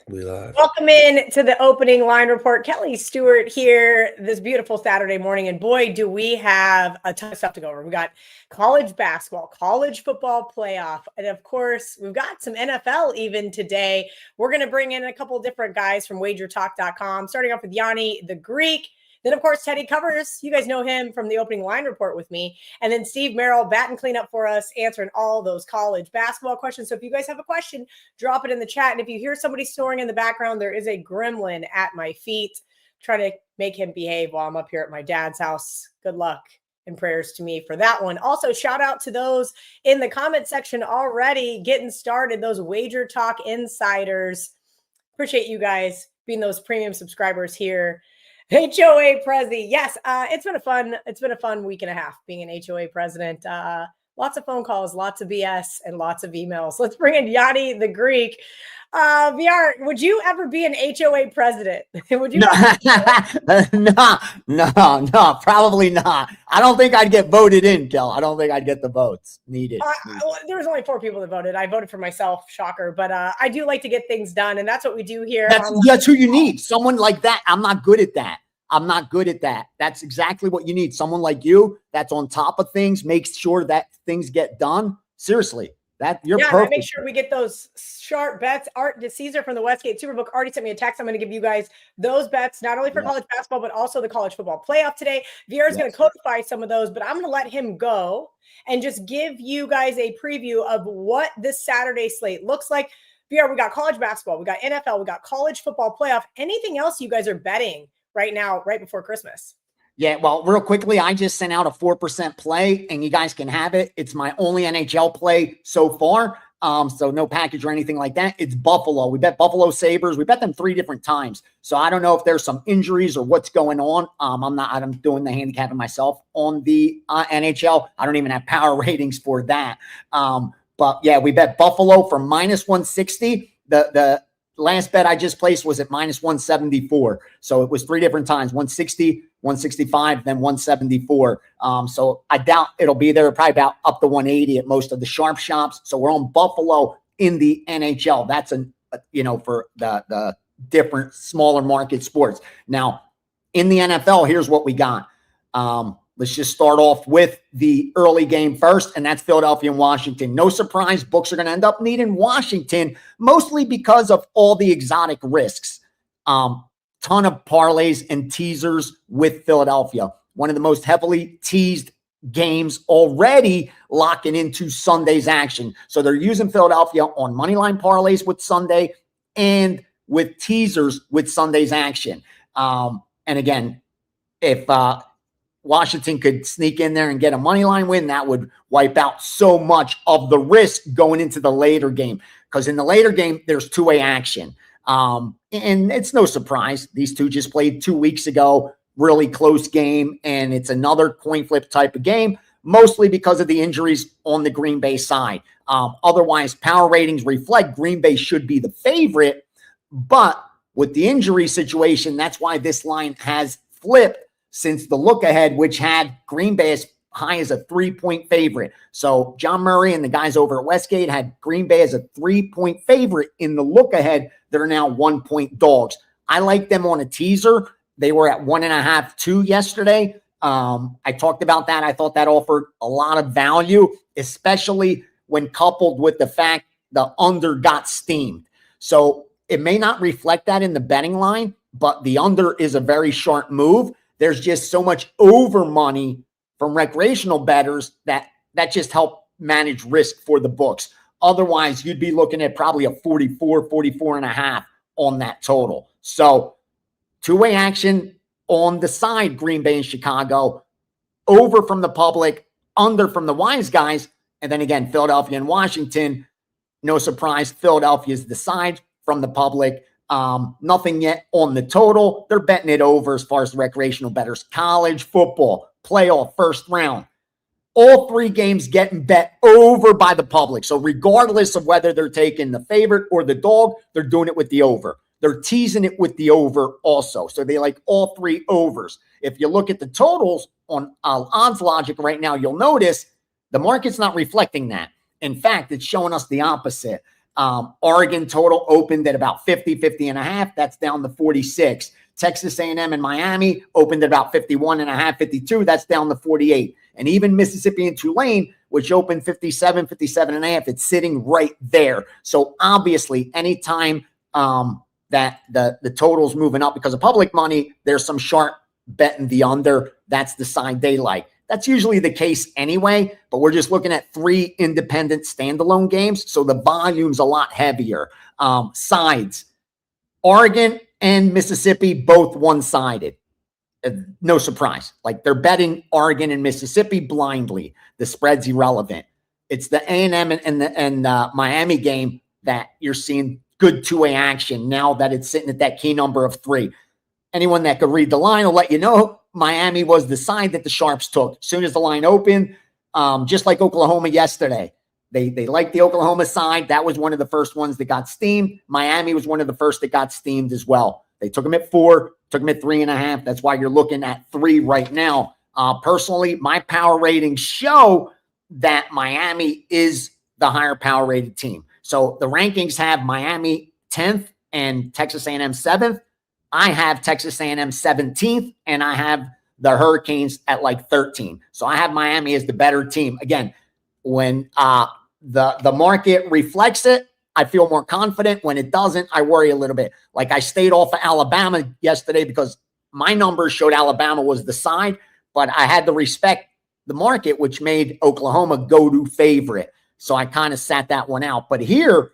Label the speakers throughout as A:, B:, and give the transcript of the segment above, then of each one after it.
A: We live.
B: Welcome in to the opening line report. Kelly Stewart here this beautiful Saturday morning. And boy, do we have a ton of stuff to go over. We got college basketball, college football playoff. And of course, we've got some NFL even today. We're going to bring in a couple different guys from WagerTalk.com, starting off with Gianni the Greek. Then, of course, Teddy covers. You guys know him from the opening line report with me. And then Steve Merrill, bat and cleanup for us, answering all those college basketball questions. So if you guys have a question, drop it in the chat. And if you hear somebody snoring in the background, there is a gremlin at my feet. Try to make him behave while I'm up here at my dad's house. Good luck and prayers to me for that one. Also, shout out to those in the comment section already getting started, those Wager Talk insiders. Appreciate you guys being those premium subscribers here. HOA president. Yes, it's been a fun week and a half being an HOA president. Lots of phone calls, lots of BS, and lots of emails. Let's bring in Gianni the Greek. VR, would you ever be an HOA president? Would you?
C: No, probably not. I don't think I'd get voted in, Kel. I don't think I'd get the votes needed.
B: There was only 4 people that voted. I voted for myself, shocker. But I do like to get things done, and that's what we do here.
C: That's who you need. Someone like that. I'm not good at that. That's exactly what you need. Someone like you that's on top of things, makes sure that things get done. Seriously. You're perfect.
B: Make sure we get those sharp bets. Art DeCesar from the Westgate Superbook already sent me a text. I'm going to give you guys those bets, not only for college basketball, but also the college football playoff today. Vieira's going to codify some of those, but I'm going to let him go and just give you guys a preview of what this Saturday slate looks like. Vieira, we got college basketball, we got NFL, we got college football playoff. Anything else you guys are betting right now, right before Christmas?
C: Yeah, well, real quickly, I just sent out a 4% play, and you guys can have it. It's my only NHL play so far, so no package or anything like that. It's Buffalo. We bet Buffalo Sabres. We bet them 3 different times, so I don't know if there's some injuries or what's going on. I'm doing the handicapping myself on the NHL. I don't even have power ratings for that. But, yeah, we bet Buffalo for minus 160. The last bet I just placed was at minus 174. So it was 3 different times, 160, 165, then 174. So I doubt it'll be there, probably about up to 180 at most of the sharp shops. So we're on Buffalo in the NHL. That's for the different smaller market sports. Now in the NFL, here's what we got. Let's just start off with the early game first, and that's Philadelphia and Washington. No surprise, books are going to end up needing Washington, mostly because of all the exotic risks. Ton of parlays and teasers with Philadelphia. One of the most heavily teased games already locking into Sunday's action. So they're using Philadelphia on moneyline parlays with Sunday and with teasers with Sunday's action. And again, if Washington could sneak in there and get a money line win, that would wipe out so much of the risk going into the later game. Because in the later game, there's two-way action. And it's no surprise. These two just played 2 weeks ago, really close game. And it's another coin flip type of game, mostly because of the injuries on the Green Bay side. Otherwise, power ratings reflect Green Bay should be the favorite. But with the injury situation, that's why this line has flipped since the look ahead, which had Green Bay as high as a 3-point favorite. So John Murray and the guys over at Westgate had Green Bay as a 3-point favorite in the look ahead. They're now 1-point dogs. I like them on a teaser. They were at 1.5, 2 yesterday. I talked about that. I thought that offered a lot of value, especially when coupled with the fact the under got steamed. So it may not reflect that in the betting line, but the under is a very sharp move. There's just so much over money from recreational bettors that just help manage risk for the books. Otherwise, you'd be looking at probably a 44.5 on that total. So two-way action on the side, Green Bay and Chicago, over from the public, under from the wise guys. And then again, Philadelphia and Washington, no surprise, Philadelphia's the side from the public. Nothing yet on the total. They're betting it over as far as the recreational bettors. College football, playoff, first round. All 3 games getting bet over by the public. So regardless of whether they're taking the favorite or the dog, they're doing it with the over. They're teasing it with the over also. So they like all 3 overs. If you look at the totals on odds logic right now, you'll notice the market's not reflecting that. In fact, it's showing us the opposite. Oregon total opened at about 50 and a half. That's down to 46. Texas A&M and Miami opened at about 51 and a half, 52. That's down to 48. And even Mississippi and Tulane, which opened 57 and a half, it's sitting right there. So obviously, anytime that the total's moving up because of public money, there's some sharp betting the under. That's the side they like. That's usually the case anyway, but we're just looking at 3 independent standalone games, so the volume's a lot heavier. Sides, Oregon and Mississippi, both one-sided. No surprise. Like, they're betting Oregon and Mississippi blindly. The spread's irrelevant. It's the A&M and Miami game that you're seeing good two-way action now that it's sitting at that key number of 3. Anyone that could read the line will let you know Miami was the side that the Sharps took. As soon as the line opened, just like Oklahoma yesterday, they liked the Oklahoma side. That was one of the first ones that got steamed. Miami was one of the first that got steamed as well. They took them at 4, took them at 3.5. That's why you're looking at 3 right now. Personally, my power ratings show that Miami is the higher power rated team. So the rankings have Miami 10th and Texas A&M 7th. I have Texas A&M 17th, and I have the Hurricanes at like 13. So I have Miami as the better team. Again, when the market reflects it, I feel more confident. When it doesn't, I worry a little bit. Like, I stayed off of Alabama yesterday because my numbers showed Alabama was the side, but I had to respect the market, which made Oklahoma go-to favorite. So I kind of sat that one out. But here,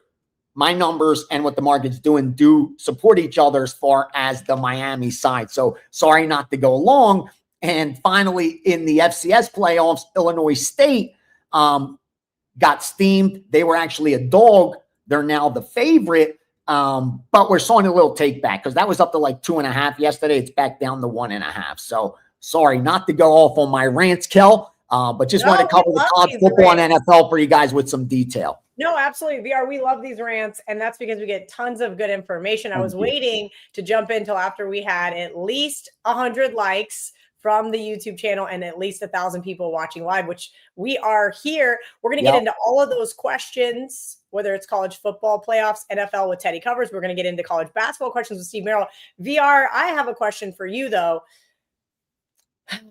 C: my numbers and what the market's doing do support each other as far as the Miami side. So sorry not to go long. And finally, in the FCS playoffs, Illinois State got steamed. They were actually a dog. They're now the favorite. But we're showing a little take back because that was up to like 2.5 yesterday. It's back down to 1.5. So sorry not to go off on my rants, Kel, but just want to cover the college football and NFL for you guys with some detail.
B: No, absolutely. VR, we love these rants, and that's because we get tons of good information. I was waiting to jump in until after we had at least 100 likes from the YouTube channel and at least 1,000 people watching live, which we are here. We're going to get into all of those questions, whether it's college football playoffs, NFL with Teddy Covers. We're going to get into college basketball questions with Steve Merrill. VR, I have a question for you, though.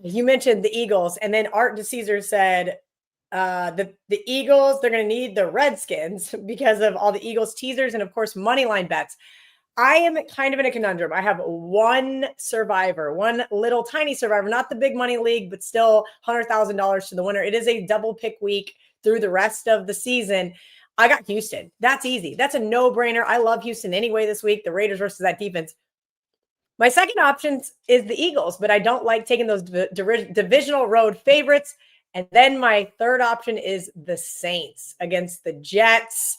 B: You mentioned the Eagles, and then Art DeCesar said, the Eagles, they're going to need the Redskins because of all the Eagles teasers and, of course, money line bets. I am kind of in a conundrum. I have one survivor, one little tiny survivor, not the big money league, but still $100,000 to the winner. It is a double pick week through the rest of the season. I got Houston. That's easy. That's a no-brainer. I love Houston anyway this week, the Raiders versus that defense. My second option is the Eagles, but I don't like taking those divisional road favorites. And then my third option is the Saints against the Jets.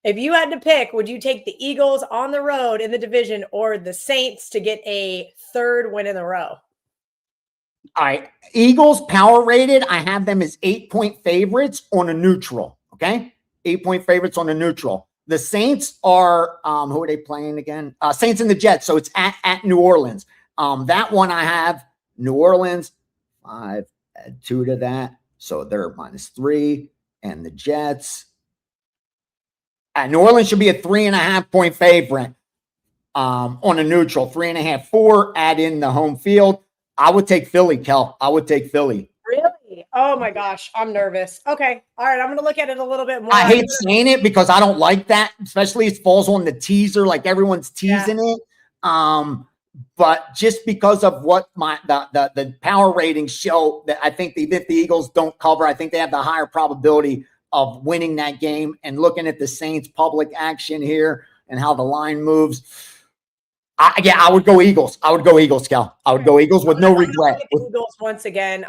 B: If you had to pick, would you take the Eagles on the road in the division or the Saints to get a third win in a row?
C: All right. Eagles power rated. I have them as 8-point favorites on a neutral. Okay. 8-point favorites on a neutral. The Saints are, who are they playing again? Saints and the Jets. So it's at New Orleans. That one I have New Orleans, 5, add 2 to that. So they're -3, and the Jets. New Orleans should be a 3.5-point favorite on a neutral. 3.5, 4. Add in the home field. I would take Philly, Kel. I would take Philly.
B: Really? Oh my gosh, I'm nervous. Okay, all right. I'm going to look at it a little bit more.
C: I hate saying it because I don't like that, especially it falls on the teaser, like everyone's teasing it. But just because of what the power ratings show, that I think if the Eagles don't cover, I think they have the higher probability of winning that game. And looking at the Saints public action here and how the line moves, I would go Eagles. I would go Eagles, Cal. I would go Eagles with no regret.
B: Eagles once again.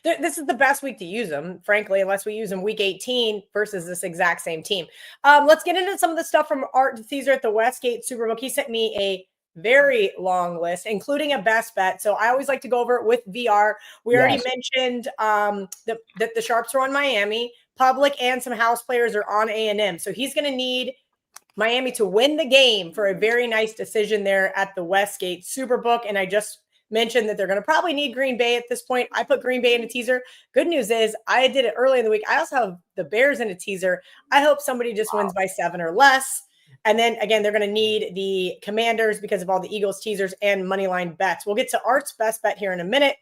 B: This is the best week to use them, frankly, unless we use them week 18 versus this exact same team. Let's get into some of the stuff from Art DeCesar at the Westgate Superbook. He sent me a very long list, including a best bet. So I always like to go over it with VR. We already mentioned that the Sharps are on Miami. Public and some house players are on A&M. So he's going to need Miami to win the game for a very nice decision there at the Westgate Superbook. And I just mentioned that they're going to probably need Green Bay at this point. I put Green Bay in a teaser. Good news is I did it early in the week. I also have the Bears in a teaser. I hope somebody just wins by 7 or less. And then again, they're going to need the Commanders because of all the Eagles teasers and money line bets. We'll get to Art's best bet here in a minute.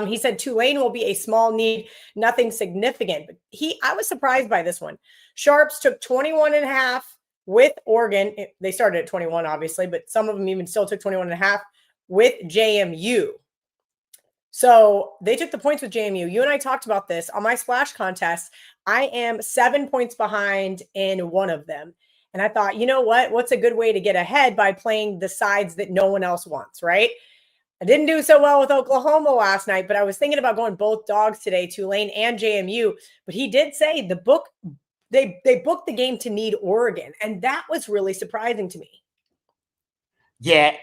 B: He said Tulane will be a small need, nothing significant. But I was surprised by this one. Sharps took 21.5 with Oregon. They started at 21, obviously, but some of them even still took 21.5 with JMU. So they took the points with JMU. You and I talked about this on my splash contest. I am 7 points behind in one of them. And I thought, you know what? What's a good way to get ahead by playing the sides that no one else wants, right? I didn't do so well with Oklahoma last night, but I was thinking about going both dogs today, Tulane and JMU. But he did say they booked the game to need Oregon, and that was really surprising to me.
C: Yeah,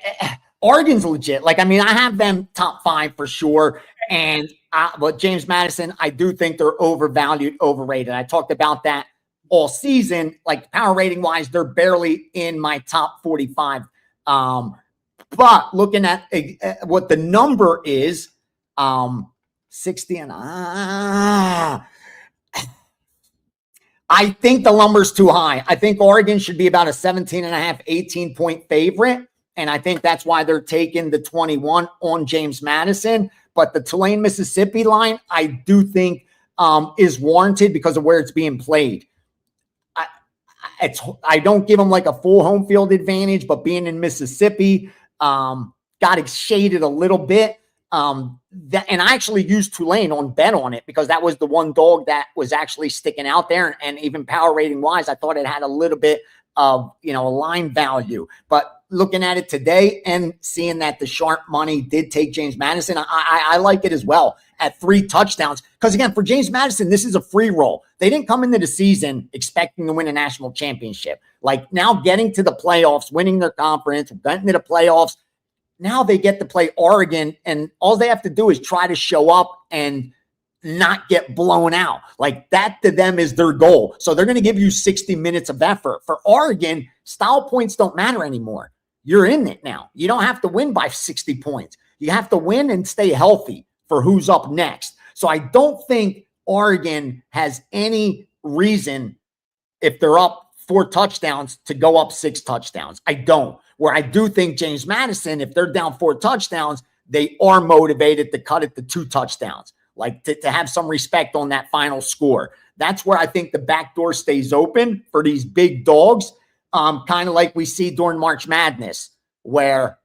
C: Oregon's legit. Like, I mean, I have them top 5 for sure. And but James Madison, I do think they're overvalued, overrated. I talked about that all season. Like, power rating wise, they're barely in my top 45. But looking at what the number is, 60 and I think the number's too high. I think Oregon should be about a 17.5, 18-point favorite. And I think that's why they're taking the 21 on James Madison. But the Tulane, Mississippi line, I do think is warranted because of where it's being played. I don't give them like a full home field advantage, but being in Mississippi, got it shaded a little bit. And I actually used Tulane on bet on it because that was the one dog that was actually sticking out there. And even power rating wise, I thought it had a little bit of, a line value. But looking at it today and seeing that the sharp money did take James Madison, I like it as well at 3 touchdowns. Because again, for James Madison, this is a free roll. They didn't come into the season expecting to win a national championship. Like, now getting to the playoffs, winning their conference, getting to the playoffs, now they get to play Oregon, and all they have to do is try to show up and not get blown out. Like, that to them is their goal. So they're going to give you 60 minutes of effort. For Oregon, style points don't matter anymore. You're in it now. You don't have to win by 60 points. You have to win and stay healthy for who's up next. So I don't think Oregon has any reason, if they're up 4 touchdowns, to go up 6 touchdowns. I don't. Where I do think James Madison, if they're down 4 touchdowns, they are motivated to cut it to 2 touchdowns, like to have some respect on that final score. That's where I think the back door stays open for these big dogs, kind of like we see during March Madness, where,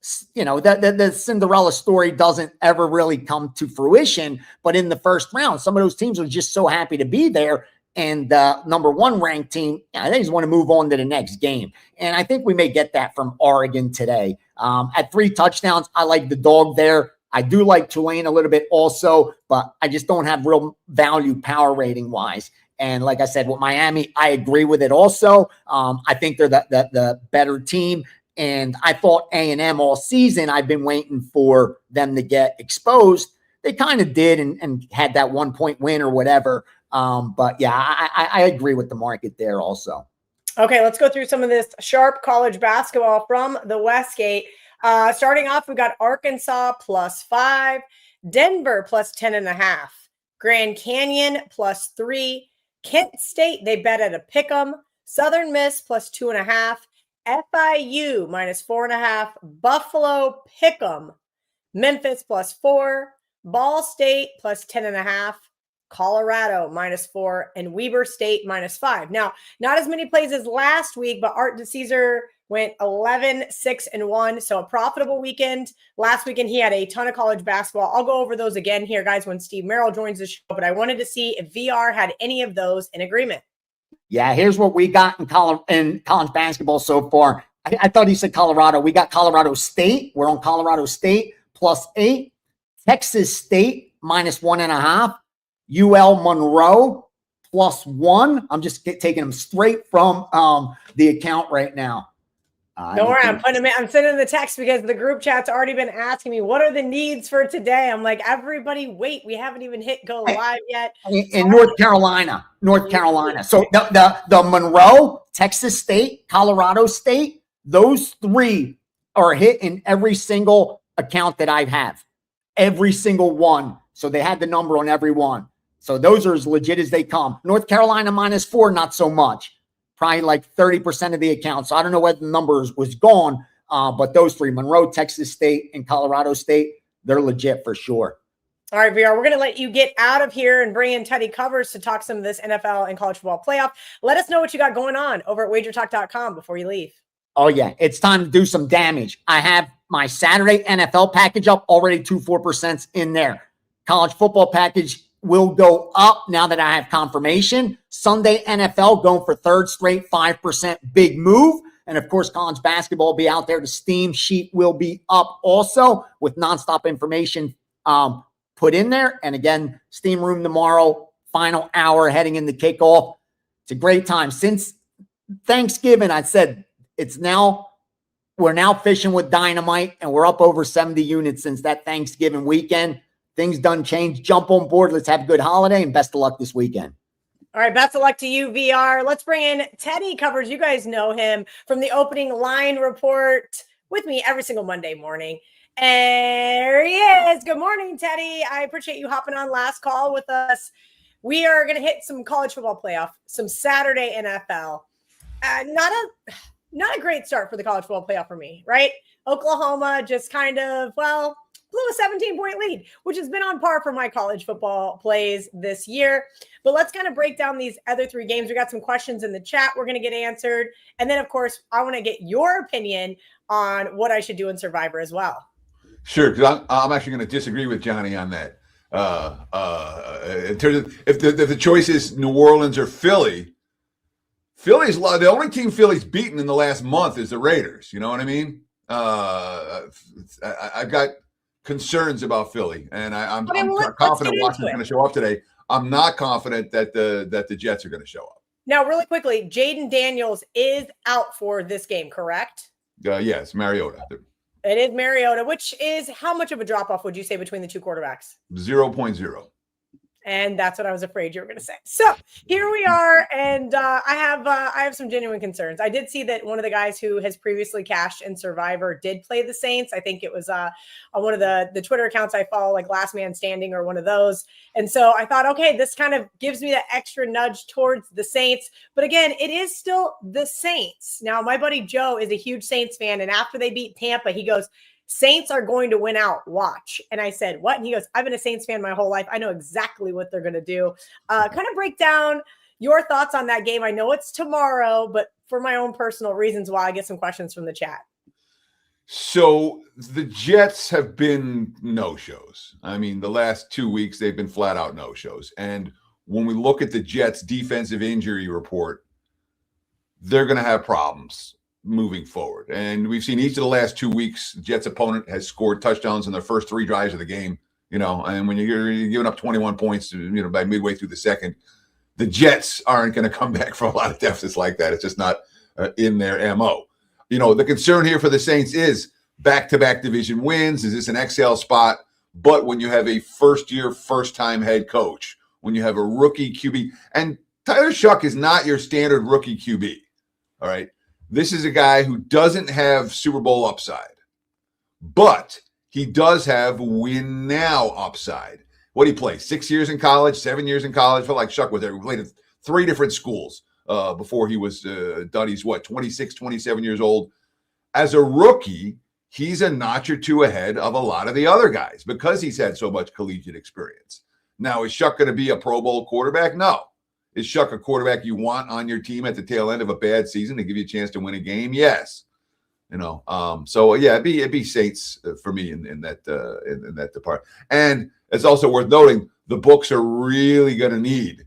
C: the Cinderella story doesn't ever really come to fruition. But in the first round, some of those teams are just so happy to be there. And the number 1 ranked team, they just want to move on to the next game. And I think we may get that from Oregon today. At 3 touchdowns, I like the dog there. I do like Tulane a little bit also, but I just don't have real value power rating wise. And like I said, with Miami, I agree with it also. I think they're the better team. And I thought A&M all season, I've been waiting for them to get exposed. They kind of did and had that 1-point win or whatever. But yeah, I agree with the market there also.
B: Okay, let's go through some of this sharp college basketball from the Westgate. Starting off, we got Arkansas +5, Denver +10.5, Grand Canyon +3, Kent State, they bet at a pick'em, Southern Miss +2.5, FIU -4.5, Buffalo pick'em, Memphis +4, Ball State +10.5, Colorado -4, and Weber State -5. Now, not as many plays as last week, but Art DeCesar went 11-6-1. So a profitable weekend. Last weekend, he had a ton of college basketball. I'll go over those again here, guys, when Steve Merrill joins the show. But I wanted to see if VR had any of those in agreement.
C: Yeah, here's what we got in college basketball so far. I thought he said Colorado. We got Colorado State. We're on Colorado State +8. Texas State -1.5. UL Monroe +1. I'm just taking them straight from the account right now.
B: Don't worry, I'm putting them in. I'm sending the text because the group chat's already been asking me, what are the needs for today? I'm like, everybody wait. We haven't even hit go live yet.
C: In North Carolina. So the Monroe, Texas State, Colorado State, those 3 are hit in every single account that I have. Every single one. So they had the number on every one. So those are as legit as they come. North Carolina -4, not so much. Probably like 30% of the accounts. So I don't know whether the numbers was gone, but those three, Monroe, Texas State, and Colorado State, they're legit for sure.
B: All right, VR, we're going to let you get out of here and bring in Teddy Covers to talk some of this NFL and college football playoff. Let us know what you got going on over at WagerTalk.com before you leave.
C: Oh, yeah. It's time to do some damage. I have my Saturday NFL package up, already 2-4% in there. College football package will go up now that I have confirmation. Sunday NFL going for third straight 5% big move. And of course, college basketball will be out there. The Steam sheet will be up also with nonstop information put in there. And again, Steam Room tomorrow, final hour heading into kickoff. It's a great time. Since Thanksgiving, I said we're now fishing with dynamite, and we're up over 70 units since that Thanksgiving weekend. Things done changed. Jump on board. Let's have a good holiday and best of luck this weekend.
B: All right, best of luck to you, VR. Let's bring in Teddy Covers. You guys know him from the opening line report with me every single Monday morning. And there he is. Good morning, Teddy. I appreciate you hopping on last call with us. We are going to hit some college football playoff, some Saturday NFL. Not a great start for the college football playoff for me, right? Oklahoma just kind of, blew a 17-point lead, which has been on par for my college football plays this year. But let's kind of break down these other three games. We got some questions in the chat we're going to get answered. And then, of course, I want to get your opinion on what I should do in Survivor as well.
A: Sure, because I'm actually going to disagree with Gianni on that. In terms of if the choice is New Orleans or Philly, the only team Philly's beaten in the last month is the Raiders. You know what I mean? I've got concerns about Philly, and I'm confident Washington's going to show up today. I'm not confident that the Jets are going to show up.
B: Now, really quickly, Jaden Daniels is out for this game, correct?
A: Yes, Mariota.
B: It is Mariota, which is how much of a drop-off would you say between the two quarterbacks?
A: 0.0.
B: And that's what I was afraid you were going to say. So here we are, and I have some genuine concerns. I did see that one of the guys who has previously cashed in Survivor did play the Saints. I think it was on one of the Twitter accounts I follow, like Last Man Standing or one of those. And so I thought, okay, this kind of gives me that extra nudge towards the Saints. But again, it is still the Saints. Now, my buddy Joe is a huge Saints fan, and after they beat Tampa, he goes, Saints are going to win out. Watch. And I said, what? And he goes, I've been a Saints fan my whole life. I know exactly what they're going to do. Kind of break down your thoughts on that game. I know it's tomorrow, but for my own personal reasons why, I get some questions from the chat.
A: So the Jets have been no-shows. I mean, the last 2 weeks, they've been flat out no-shows. And when we look at the Jets' defensive injury report, they're going to have problems moving forward. And we've seen each of the last 2 weeks, Jets opponent has scored touchdowns in their first 3 drives of the game, and when you're giving up 21 points, by midway through the second, the Jets aren't going to come back from a lot of deficits like that. It's just not in their MO. The concern here for the Saints is back-to-back division wins. Is this an exhale spot? But when you have a first-year, first-time head coach, when you have a rookie QB, and Tyler Shuck is not your standard rookie QB, all right? This is a guy who doesn't have Super Bowl upside, but he does have win now upside. What did he play? 6 years in college, 7 years in college? Felt like Shuck was there. We played at 3 different schools before he was done. He's 26, 27 years old. As a rookie, he's a notch or two ahead of a lot of the other guys because he's had so much collegiate experience. Now, is Shuck going to be a Pro Bowl quarterback? No. Is Shuck a quarterback you want on your team at the tail end of a bad season to give you a chance to win a game? Yes. So yeah, it'd be Saints for me in that department. And it's also worth noting the books are really going to need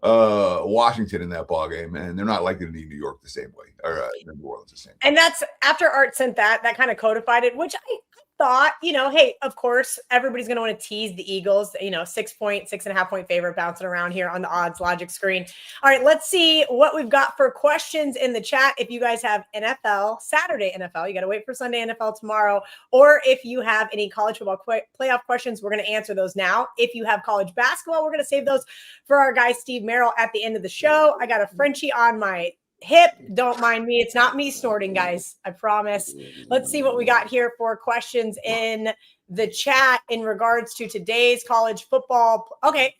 A: Washington in that ball game, and they're not likely to need New York the same way or New Orleans the same way.
B: And that's after Art sent that kind of codified it, which I thought, hey, of course, everybody's going to want to tease the Eagles, 6.5 point favorite bouncing around here on the odds logic screen. All right, let's see what we've got for questions in the chat. If you guys have Saturday NFL, you got to wait for Sunday NFL tomorrow. Or if you have any college football playoff questions, we're going to answer those now. If you have college basketball, we're going to save those for our guy, Steve Merrill, at the end of the show. I got a Frenchie on my hip. Don't mind me. It's not me snorting, guys. I promise. Let's see what we got here for questions in the chat in regards to today's college football. Okay,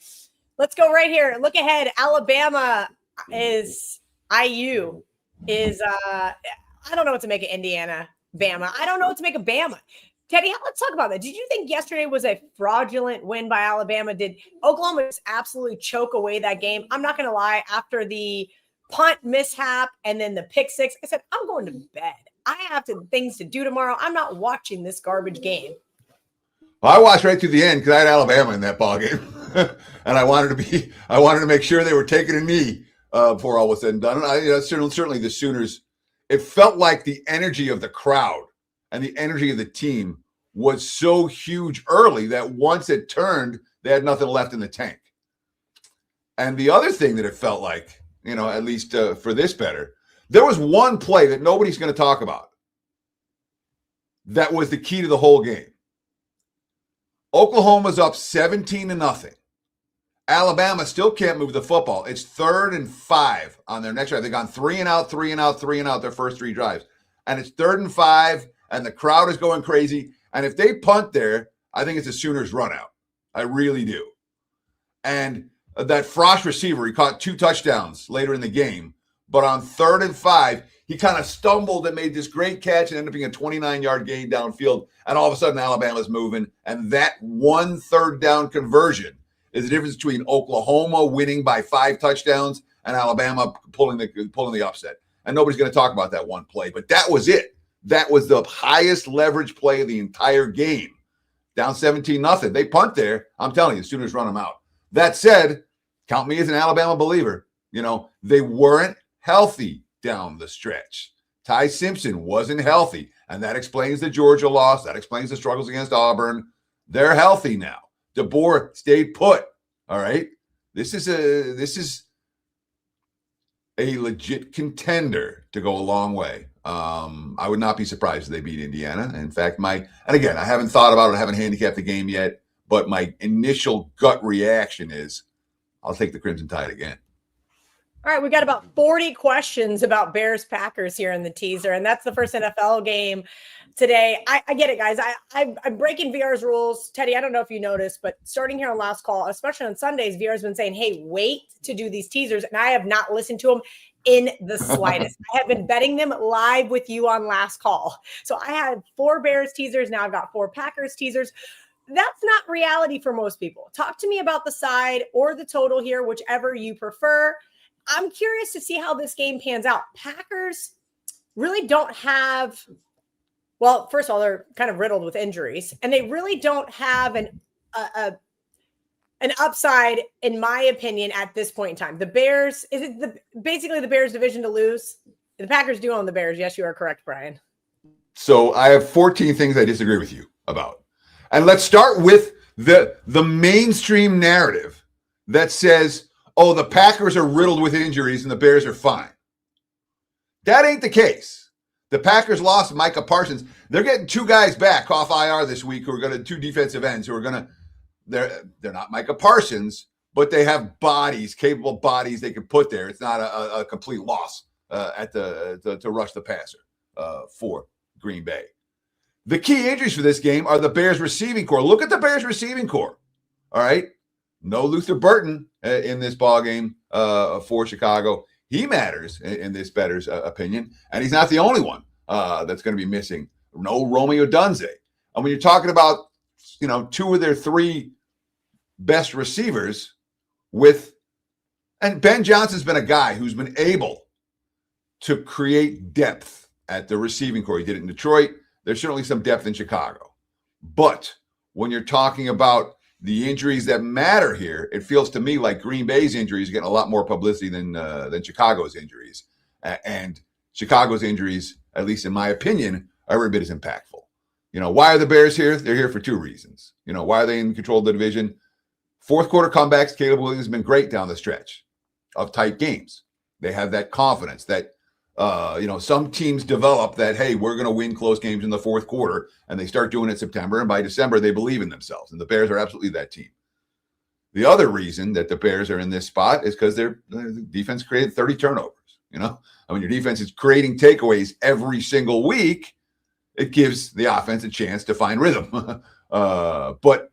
B: let's go right here. Look ahead. Alabama is IU is I don't know what to make of Indiana, Bama. I don't know what to make of Bama. Teddy, let's talk about that. Did you think yesterday was a fraudulent win by Alabama? Did Oklahoma just absolutely choke away that game? I'm not going to lie. After the punt mishap and then the pick six, I said, I'm going to bed. I have things to do tomorrow. I'm not watching this garbage game.
A: Well, I watched right through the end because I had Alabama in that ball game, and I wanted to make sure they were taking a knee before all was said and done. And certainly the Sooners. It felt like the energy of the crowd and the energy of the team was so huge early that once it turned, they had nothing left in the tank. And the other thing that it felt like, at least for this better, there was one play that nobody's going to talk about that was the key to the whole game. Oklahoma's up 17-0. Alabama still can't move the football. It's 3rd and 5 on their next drive. They've gone 3 and out, 3 and out, 3 and out their first 3 drives. And it's 3rd and 5, and the crowd is going crazy. And if they punt there, I think it's a Sooners run out. I really do. And that Frost receiver, he caught 2 touchdowns later in the game. But on 3rd and 5, he kind of stumbled and made this great catch and ended up being a 29-yard gain downfield. And all of a sudden, Alabama's moving. And that 1 third down conversion is the difference between Oklahoma winning by 5 touchdowns and Alabama pulling the upset. And nobody's going to talk about that one play. But that was it. That was the highest leverage play of the entire game. Down 17-0. They punt there. I'm telling you, Sooners run them out. That said, count me as an Alabama believer. They weren't healthy down the stretch. Ty Simpson wasn't healthy, and that explains the Georgia loss. That explains the struggles against Auburn. They're healthy now. DeBoer stayed put. All right. This is a legit contender to go a long way. I would not be surprised if they beat Indiana. In fact, and again, I haven't thought about it. I haven't handicapped the game yet, but my initial gut reaction is I'll take the Crimson Tide again.
B: All right, we got about 40 questions about Bears Packers here in the teaser, and that's the first NFL game today. I get it, guys. I'm breaking VR's rules. Teddy, I don't know if you noticed, but starting here on Last Call, especially on Sundays, VR's been saying, hey, wait to do these teasers, and I have not listened to them in the slightest. I have been betting them live with you on Last Call. So I had 4 Bears teasers. Now I've got 4 Packers teasers. That's not reality for most people. Talk to me about the side or the total here, whichever you prefer. I'm curious to see how this game pans out. Packers really don't have, well, first of all, they're kind of riddled with injuries, and they really don't have an upside, in my opinion, at this point in time. The Bears, is it basically the Bears division to lose? The Packers do own the Bears. Yes, you are correct, Brian.
A: So I have 14 things I disagree with you about. And let's start with the mainstream narrative that says, oh, the Packers are riddled with injuries and the Bears are fine. That ain't the case. The Packers lost Micah Parsons. They're getting 2 guys back off IR this week who are going to 2 defensive ends who are going to, they're not Micah Parsons, but they have bodies, capable bodies they can put there. It's not a complete loss to rush the passer for Green Bay. The key injuries for this game are the Bears receiving core. Look at the Bears receiving core. All right. No Luther Burton in this ball game for Chicago. He matters in this bettor's opinion, and he's not the only one that's going to be missing. No Romeo Dunze. And when you're talking about, 2 of their 3 best receivers and Ben Johnson's been a guy who's been able to create depth at the receiving core. He did it in Detroit. There's certainly some depth in Chicago. But when you're talking about the injuries that matter here, it feels to me like Green Bay's injuries are getting a lot more publicity than Chicago's injuries. And Chicago's injuries, at least in my opinion, are every bit as impactful. Why are the Bears here? They're here for 2 reasons. Why are they in control of the division? Fourth quarter comebacks, Caleb Williams has been great down the stretch of tight games. They have that confidence that, some teams develop that, hey, we're going to win close games in the fourth quarter, and they start doing it in September, and by December, they believe in themselves, and the Bears are absolutely that team. The other reason that the Bears are in this spot is because their defense created 30 turnovers. When your defense is creating takeaways every single week, it gives the offense a chance to find rhythm. But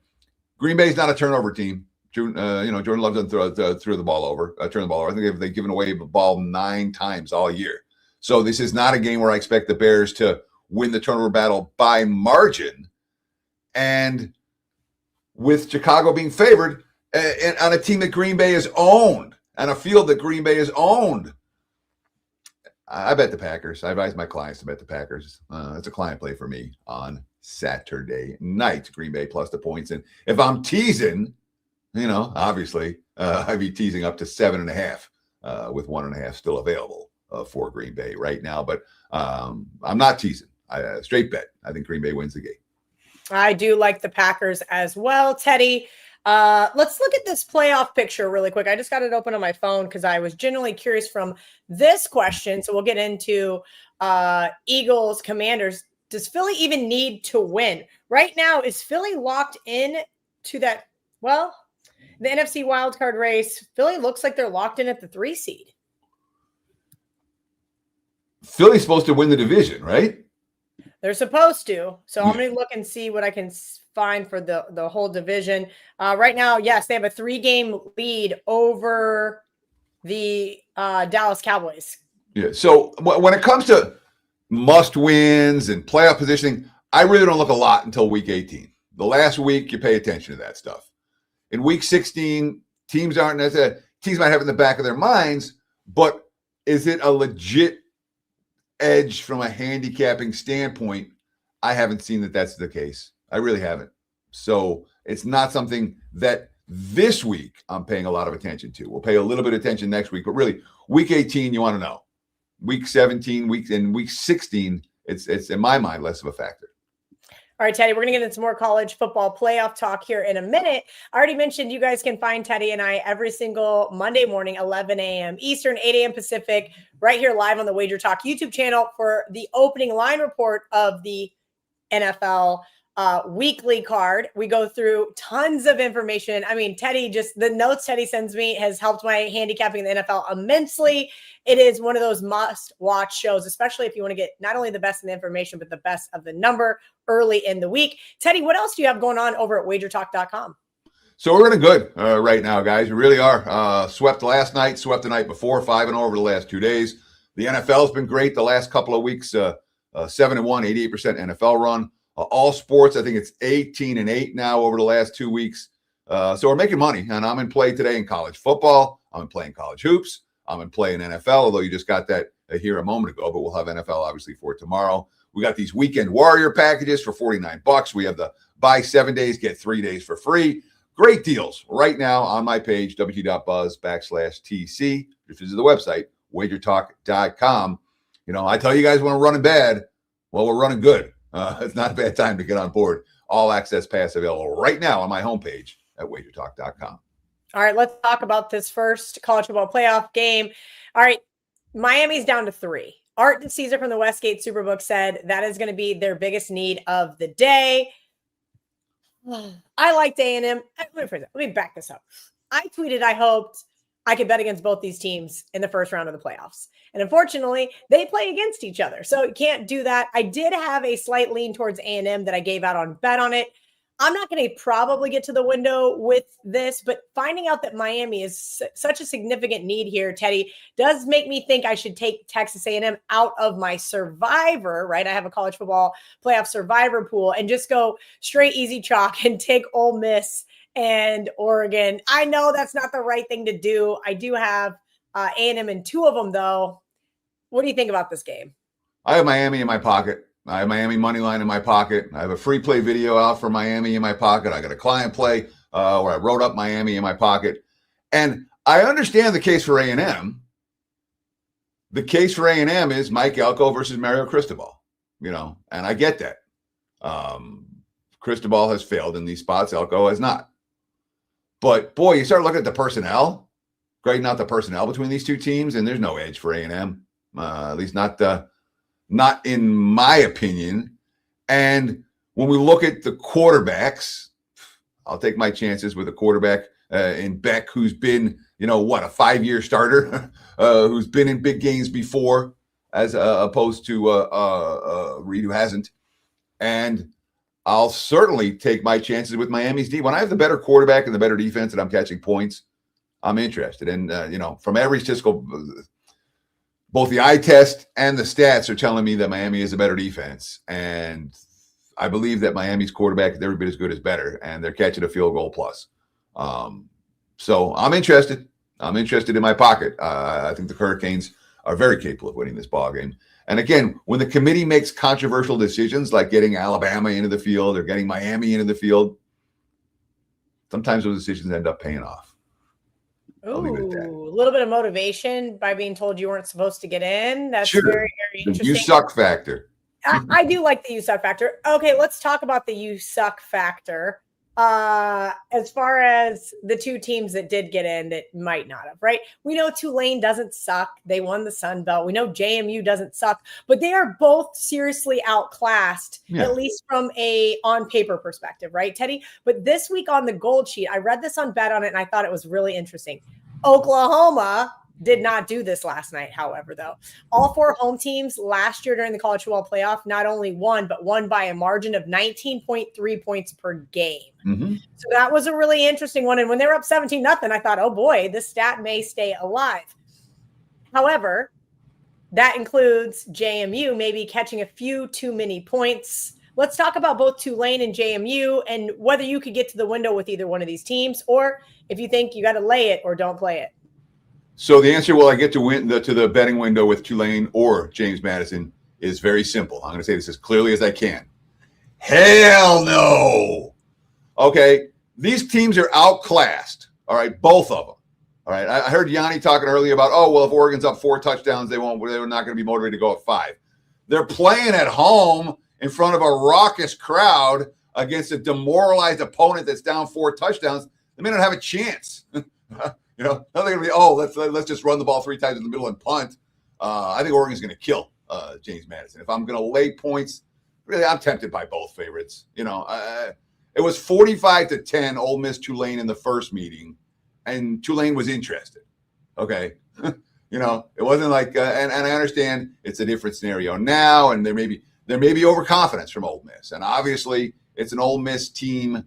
A: Green Bay is not a turnover team. Jordan Love doesn't turn the ball over. I think they've given away the ball 9 times all year. So this is not a game where I expect the Bears to win the turnover battle by margin. And with Chicago being favored and on a team that Green Bay has owned, on a field that Green Bay has owned, I bet the Packers. I advise my clients to bet the Packers. It's a client play for me on Saturday night. Green Bay plus the points. And if I'm teasing, obviously, I'd be teasing up to 7.5 with 1.5 still available for Green Bay right now. But I'm not teasing. Straight bet. I think Green Bay wins the game.
B: I do like the Packers as well, Teddy. Let's look at this playoff picture really quick. I just got it open on my phone because I was genuinely curious from this question. So we'll get into Eagles, Commanders. Does Philly even need to win? Right now, is Philly locked in to that? Well, the NFC wildcard race, Philly looks like they're locked in at the 3 seed.
A: Philly's supposed to win the division, right?
B: They're supposed to. So I'm going to look and see what I can find for the whole division. Right now, yes, they have a 3-game lead over the Dallas Cowboys.
A: Yeah. So when it comes to must wins and playoff positioning, I really don't look a lot until week 18. The last week, you pay attention to that stuff. In week 16, teams might have it in the back of their minds, but is it a legit edge from a handicapping standpoint? I haven't seen that that's the case. I really haven't. So it's not something that this week I'm paying a lot of attention to. We'll pay a little bit of attention next week, but really week 18, you want to know. Week 17, week 16, it's in my mind less of a factor.
B: All right, Teddy, we're going to get into some more college football playoff talk here in a minute. I already mentioned you guys can find Teddy and I every single Monday morning, 11 a.m. Eastern, 8 a.m. Pacific, right here live on the WagerTalk YouTube channel for the opening line report of the NFL weekly card. We go through tons of information. I mean, Teddy, just the notes Teddy sends me has helped my handicapping in the NFL immensely. It is one of those must-watch shows, especially if you want to get not only the best in the information, but the best of the number early in the week. Teddy, what else do you have going on over at WagerTalk.com?
A: So we're running good right now, guys. We really are. Swept last night, swept the night before, 5-0 over the last 2 days. The NFL has been great the last couple of weeks. 7-1, 88% NFL run. All sports, I think it's 18-8 now over the last 2 weeks. So we're making money, and I'm in play today in college football. I'm in play in college hoops. I'm in play in NFL, although you just got that here a moment ago, but we'll have NFL obviously for tomorrow. We got these weekend warrior packages for $49. We have the buy 7 days, get 3 days for free. Great deals right now on my page, wt.buzz/TC. Just visit the website, WagerTalk.com. I tell you guys when we're running bad, well, we're running good. It's not a bad time to get on board. All access pass available right now on my homepage at WagerTalk.com.
B: All right, let's talk about this first college football playoff game. All right, Miami's down to 3. Art Caesar from the Westgate Superbook said that is going to be their biggest need of the day. I liked A&M. Let me back this up. I tweeted I hoped I could bet against both these teams in the first round of the playoffs. And unfortunately, they play against each other. So you can't do that. I did have a slight lean towards A&M that I gave out on Bet on It. I'm not going to probably get to the window with this, but finding out that Miami is such a significant need here, Teddy, does make me think I should take Texas A&M out of my survivor, right? I have a college football playoff survivor pool and just go straight easy chalk and take Ole Miss and Oregon. I know that's not the right thing to do. I do have A&M in 2 of them, though. What do you think about this game?
A: I have Miami in my pocket. I have Miami money line in my pocket. I have a free play video out for Miami in my pocket. I got a client play where I wrote up Miami in my pocket. And I understand the case for A&M. The case for A&M is Mike Elko versus Mario Cristobal, and I get that. Cristobal has failed in these spots. Elko has not. But, boy, you start looking at the personnel, grading out the personnel between these 2 teams, and there's no edge for A&M, at least not in my opinion. And when we look at the quarterbacks, I'll take my chances with a quarterback in Beck, who's been a 5-year starter who's been in big games before, as opposed to Reed, who hasn't. And I'll certainly take my chances with Miami's D. When I have the better quarterback and the better defense and I'm catching points, I'm interested. And, from every statistical, both the eye test and the stats are telling me that Miami is a better defense. And I believe that Miami's quarterback is every bit as good as better, and they're catching a field goal plus. So I'm interested. I'm interested in my pocket. I think the Hurricanes are very capable of winning this ball game. And again, when the committee makes controversial decisions like getting Alabama into the field or getting Miami into the field, sometimes those decisions end up paying off.
B: Ooh, a little bit of motivation by being told you weren't supposed to get in. That's
A: sure.
B: Very, very interesting.
A: You suck factor.
B: I do like the you suck factor. Okay, let's talk about the you suck factor. As far as the two teams that did get in that might not have, right? We know Tulane doesn't suck. They won the Sun Belt. We know JMU doesn't suck, but they are both seriously outclassed, at least from a on paper perspective, right, Teddy? But this week on the Gold Sheet, I read this on Bet On It, and I thought it was really interesting. Oklahoma did not do this last night, however, though. All 4 home teams last year during the college football playoff not only won, but won by a margin of 19.3 points per game. Mm-hmm. So that was a really interesting one. And when they were up 17-0, I thought, oh boy, this stat may stay alive. However, that includes JMU maybe catching a few too many points. Let's talk about both Tulane and JMU and whether you could get to the window with either one of these teams, or if you think you got to lay it or don't play it.
A: So the answer, will I get to win to the betting window with Tulane or James Madison, is very simple. I'm going to say this as clearly as I can. Hell no. Okay, these teams are outclassed. All right, both of them. All right, I heard Gianni talking earlier about, if Oregon's up 4 touchdowns, they're not going to be motivated to go up 5. They're playing at home in front of a raucous crowd against a demoralized opponent that's down 4 touchdowns. They may not have a chance. Nothing going to be, let's just run the ball 3 times in the middle and punt. I think Oregon's going to kill James Madison. If I'm going to lay points, really, I'm tempted by both favorites. It was 45-10 Ole Miss Tulane in the first meeting, and Tulane was interested. Okay. It wasn't like, and I understand it's a different scenario now, and there may be overconfidence from Ole Miss. And obviously, it's an Ole Miss team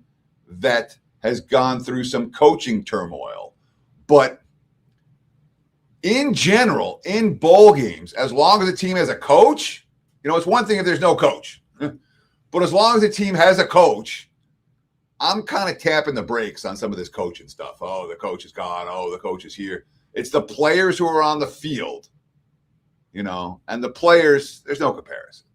A: that has gone through some coaching turmoil. But in general, in bowl games, as long as the team has a coach, it's one thing if there's no coach. But as long as the team has a coach, I'm kind of tapping the brakes on some of this coaching stuff. Oh, the coach is gone. Oh, the coach is here. It's the players who are on the field, and the players, there's no comparison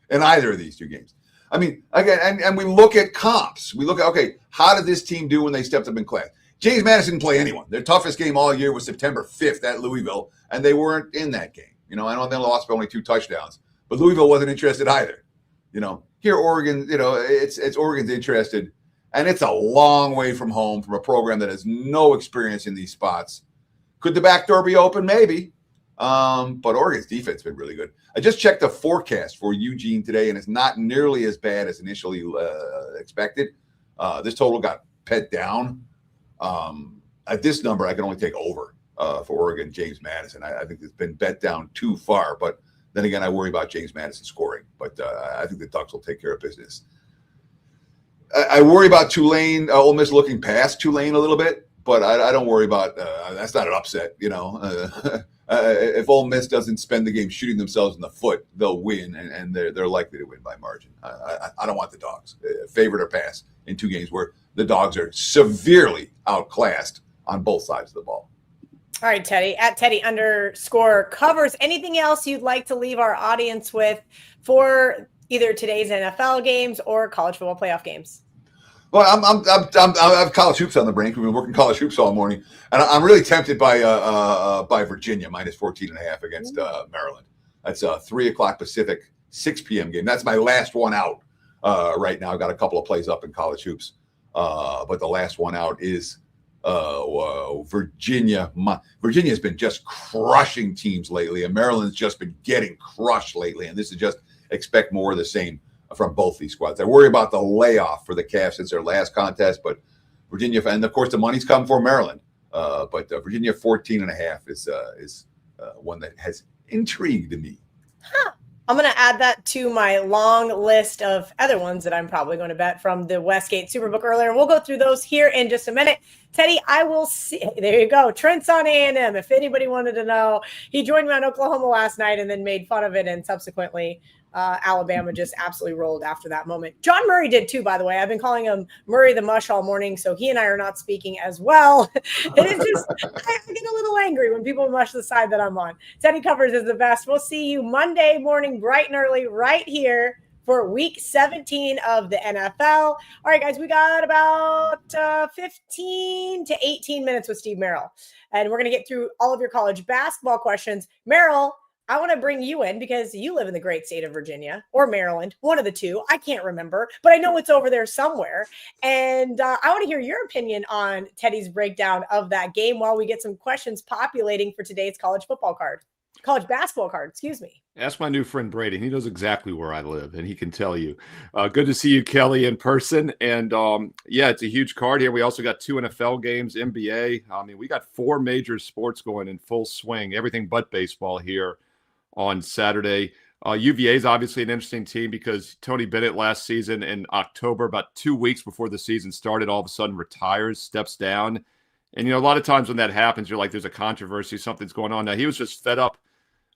A: in either of these two games. I mean, again, and we look at comps. We look at, how did this team do when they stepped up in class? James Madison didn't play anyone. Their toughest game all year was September 5th at Louisville, and they weren't in that game. I know they lost by only 2 touchdowns, but Louisville wasn't interested either. Here Oregon, it's Oregon's interested, and it's a long way from home from a program that has no experience in these spots. Could the back door be open? Maybe, but Oregon's defense has been really good. I just checked the forecast for Eugene today, and it's not nearly as bad as initially expected. This total got pet down. At this number, I can only take over for Oregon, James Madison. I think it's been bet down too far, but then again, I worry about James Madison scoring. But I think the Ducks will take care of business. I worry about Tulane, Ole Miss looking past Tulane a little bit, but I don't worry about that's not an upset. If Ole Miss doesn't spend the game shooting themselves in the foot, they'll win, and they're likely to win by margin. I don't want the Dogs, favorite or pass, in 2 games where the Dogs are severely outclassed on both sides of the ball.
B: All right, Teddy, at Teddy_covers. Anything else you'd like to leave our audience with for either today's NFL games or college football playoff games?
A: Well, I have college hoops on the brain. We've been working college hoops all morning, and I'm really tempted by Virginia minus 14.5 against Maryland. That's a 3:00 Pacific, 6 p.m. game. That's my last one out right now. I've got a couple of plays up in college hoops, but the last one out is Virginia. Virginia has been just crushing teams lately, and Maryland's just been getting crushed lately. And this is just expect more of the same from both these squads. I worry about the layoff for the Cavs since their last contest, but Virginia, and of course the money's come for Maryland. But Virginia 14.5 is one that has intrigued me.
B: I'm going to add that to my long list of other ones that I'm probably going to bet from the Westgate Superbook earlier. We'll go through those here in just a minute. Teddy, I will see. There you go. Trent's on A&M. If anybody wanted to know, he joined me on Oklahoma last night and then made fun of it. And subsequently, Alabama just absolutely rolled after that moment. John Murray did too, by the way. I've been calling him Murray the Mush all morning, so he and I are not speaking as well. It is just, I get a little angry when people mush the side that I'm on. Teddy Covers is the best. We'll see you Monday morning, bright and early, right here for week 17 of the NFL. All right, guys, we got about 15 to 18 minutes with Steve Merrill, and we're going to get through all of your college basketball questions. Merrill, I want to bring you in because you live in the great state of Virginia or Maryland, one of the two. I can't remember, but I know it's over there somewhere. And I want to hear your opinion on Teddy's breakdown of that game while we get some questions populating for today's college basketball card, excuse me.
D: Ask my new friend Brady. He knows exactly where I live, and he can tell you. Good to see you, Kelly, in person. And, yeah, it's a huge card here. We also got 2 NFL games, NBA. I mean, we got 4 major sports going in full swing, everything but baseball here on Saturday. UVA is obviously an interesting team because Tony Bennett last season in October, about 2 weeks before the season started, all of a sudden retires, steps down. And, a lot of times when that happens, you're like, there's a controversy, something's going on. Now, he was just fed up